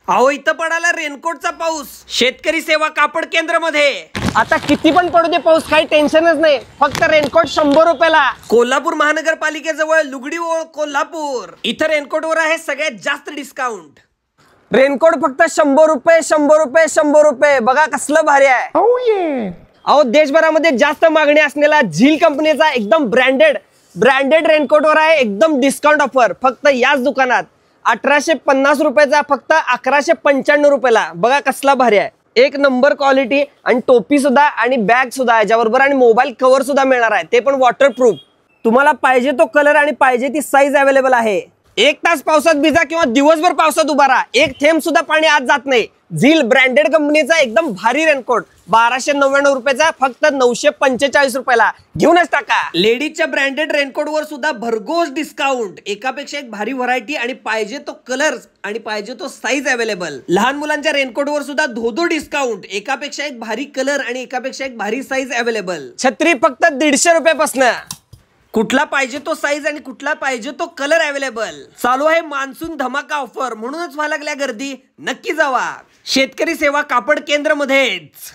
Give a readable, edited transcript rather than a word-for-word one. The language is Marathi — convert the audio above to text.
अहो इथं पडाला रेनकोटचा पाऊस शेतकरी सेवा कापड केंद्र मध्ये। आता किती पण पडू दे पाऊस, काही टेन्शनच नाही, फक्त रेनकोट 100 रुपयाला। कोल्हापूर महानगरपालिकेजवळ लुगडी ओळ कोल्हापूर, इथं रेनकोट वर आहे सगळ्यात जास्त डिस्काउंट। रेनकोट फक्त 100 रुपये 100 रुपये 100 रुपये, बघा कसलं भारी आहे। अहो देशभरामध्ये जास्त मागणी असलेला झील कंपनीचा एकदम ब्रँडेड रेनकोट वर आहे एकदम डिस्काउंट ऑफर, फक्त याच दुकानात 1850 रुपयाचा फक्त 1195 रुपयाला, बघा कसला भारी आहे। एक नंबर क्वालिटी आणि टोपी सुद्धा आणि बॅग सुद्धा याच्याबरोबर आणि मोबाईल कव्हर सुद्धा मिळणार आहे, ते पण वॉटरप्रूफ। तुम्हाला पाहिजे तो कलर आणि पाहिजे ती साईज अवेलेबल आहे। 1 तास पावसात भिजा किंवा दिवसभर पावसात उभा राहा, एक थेंब सुद्धा पाणी आत जात नाही। झील ब्रँडेड कंपनीचा एकदम भारी रेनकोट 1299 रुपयाचा फक्त 945 रुपयाला, घेऊनच टाका। लेडीजच्या ब्रँडेड रेनकोट वर सुद्धा भरघोस डिस्काउंट, एकापेक्षा एक भारी व्हरायटी आणि पाहिजे तो कलर आणि पाहिजे तो साईज अवेलेबल। लहान मुलांच्या रेनकोट वर सुद्धा धोधो डिस्काउंट, एकापेक्षा एक भारी कलर आणि एकापेक्षा एक भारी साईज अवेलेबल। छत्री फक्त 150 रुपयापासून, कुठला पाहिजे तो साईज आणि कुठला पाहिजे तो कलर अवेलेबल। चालू आहे मान्सून धमाका ऑफर, म्हणूनच व्हायला लागल्या गर्दी, नक्की जावा शेतकरी सेवा कापड केंद्र मध्येच।